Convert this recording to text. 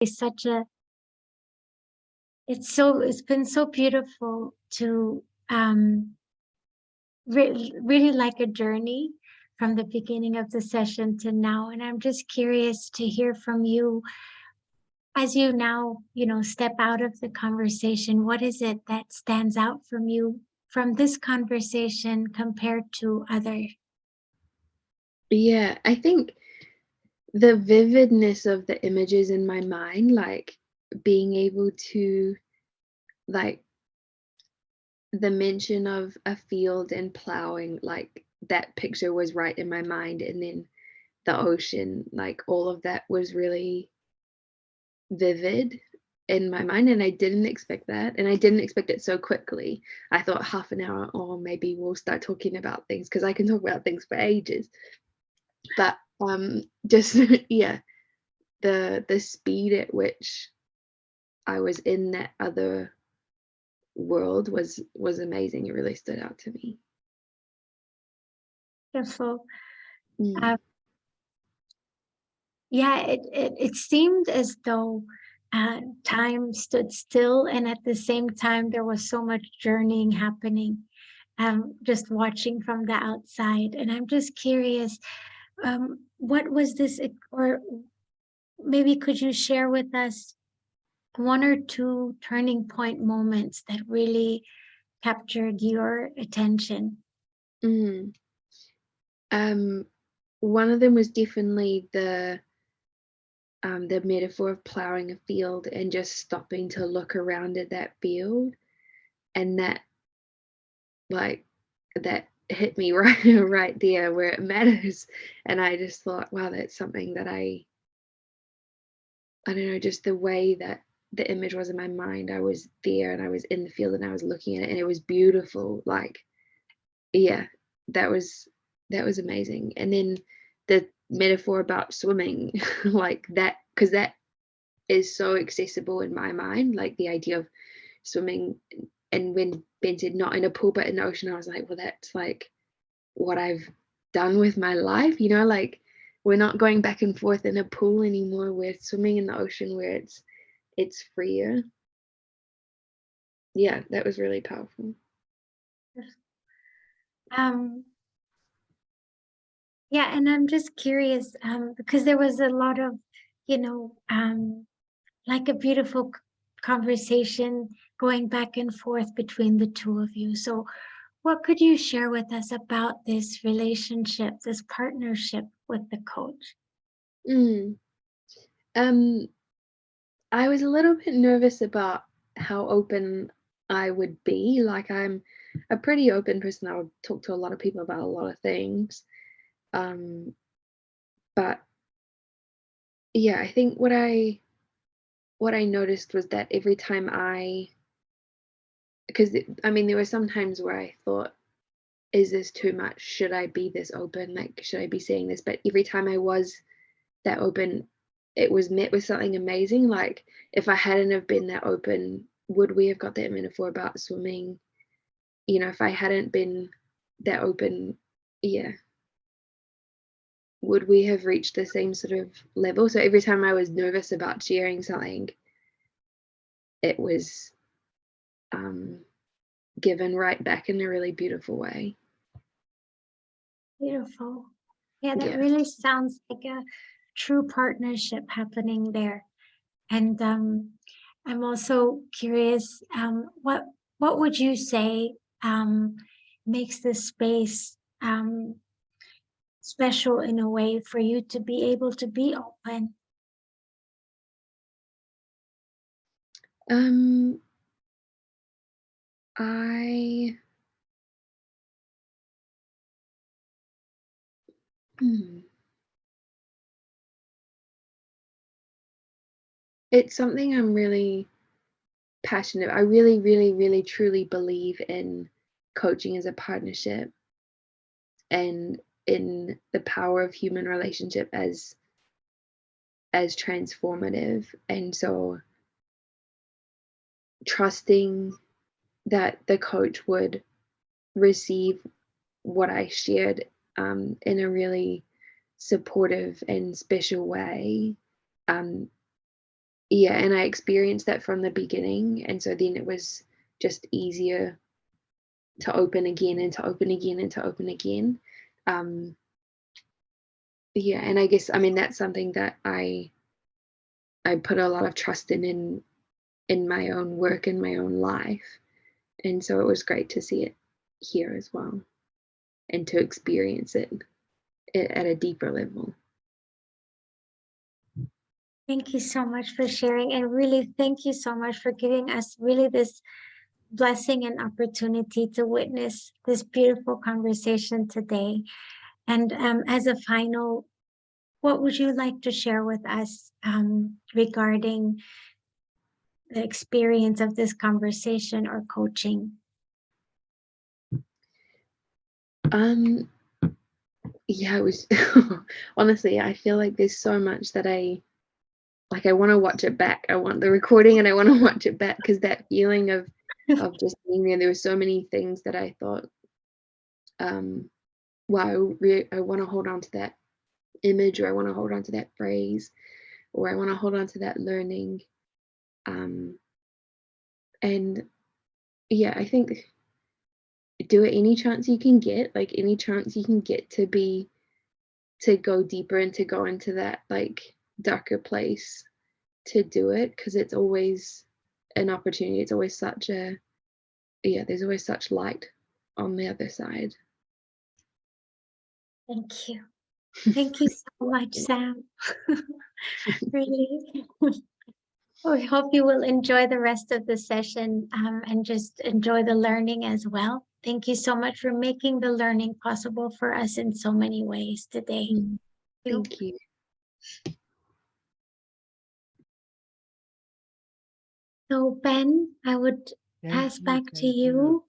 It's such a it's been so beautiful to really like a journey from the beginning of the session to now. And I'm just curious to hear from you as you now, step out of the conversation. What is it that stands out from you from this conversation compared to other? Yeah, I think the vividness of the images in my mind, like being able to, like, the mention of a field and plowing, like that picture was right in my mind. And then the ocean, like all of that was really vivid in my mind. And I didn't expect that. And I didn't expect it so quickly. I thought half an hour, or maybe we'll start talking about things because I can talk about things for ages. But just yeah, the speed at which I was in that other world was amazing. It really stood out to me. Beautiful. Mm. Uh, yeah, it seemed as though time stood still, and at the same time, there was so much journeying happening. Just watching from the outside, and I'm just curious, what was this, or maybe could you share with us one or two turning point moments that really captured your attention? Mm. Um, One of them was definitely the metaphor of plowing a field and just stopping to look around at that field, and that, like, that hit me right there where it matters. And I just thought, wow, that's something that I don't know, just the way that the image was in my mind. I was there and I was in the field and I was looking at it and it was beautiful. Like, yeah, that was that was amazing. And then the metaphor about swimming, like that, because that is so accessible in my mind, like the idea of swimming. And when Ben said not in a pool but in the ocean, I was like, well, that's like what I've done with my life, like we're not going back and forth in a pool anymore. We're swimming in the ocean where it's freer. Yeah, that was really powerful. Um, yeah, and I'm just curious, because there was a lot of, like a beautiful conversation going back and forth between the two of you. So, what could you share with us about this relationship, this partnership with the coach? Mm. Um, I was a little bit nervous about how open I would be. Like, I'm a pretty open person. I would talk to a lot of people about a lot of things. Um, but yeah, I think what I noticed was that every time because I mean, there were some times where I thought, is this too much? Should I be this open? Like, should I be saying this? But every time I was that open, it was met with something amazing. Like, if I hadn't have been that open, would we have got that metaphor about swimming? If I hadn't been that open, yeah, would we have reached the same sort of level? So every time I was nervous about sharing something, it was um, given right back in a really beautiful way. Beautiful. Yeah, that Yeah. really sounds like a true partnership happening there. And I'm also curious, what would you say makes this space special in a way for you to be able to be open? Um, I hmm, it's something I'm really passionate. I really, really, really, truly believe in coaching as a partnership and in the power of human relationship as transformative. And so trusting that the coach would receive what I shared in a really supportive and special way, um, yeah, and I experienced that from the beginning, and so then it was just easier to open again and to open again and to open again. Um, yeah, and I guess, I mean, that's something that I put a lot of trust in my own work, in my own life, and so it was great to see it here as well, and to experience it at a deeper level. Thank you so much for sharing. And really, thank you so much for giving us really this blessing and opportunity to witness this beautiful conversation today. And as a final, what would you like to share with us regarding the experience of this conversation or coaching? Um, yeah, it was honestly, I feel like there's so much that I wanna watch it back. I want the recording and I wanna watch it back because that feeling of just being there were so many things that I thought, um, wow, I wanna hold on to that image, or I wanna hold on to that phrase, or I wanna hold on to that learning. Um, and yeah, I think do it any chance you can get, like any chance you can get to go deeper and to go into that like darker place, to do it, because it's always an opportunity. It's always such a, yeah, there's always such light on the other side. Thank you. Thank you so much, Sam. Really. We hope you will enjoy the rest of the session and just enjoy the learning as well. Thank you so much for making the learning possible for us in so many ways today. Mm, Thank you. thank you. So, Ben, I would Thank pass you. back to Thank you. you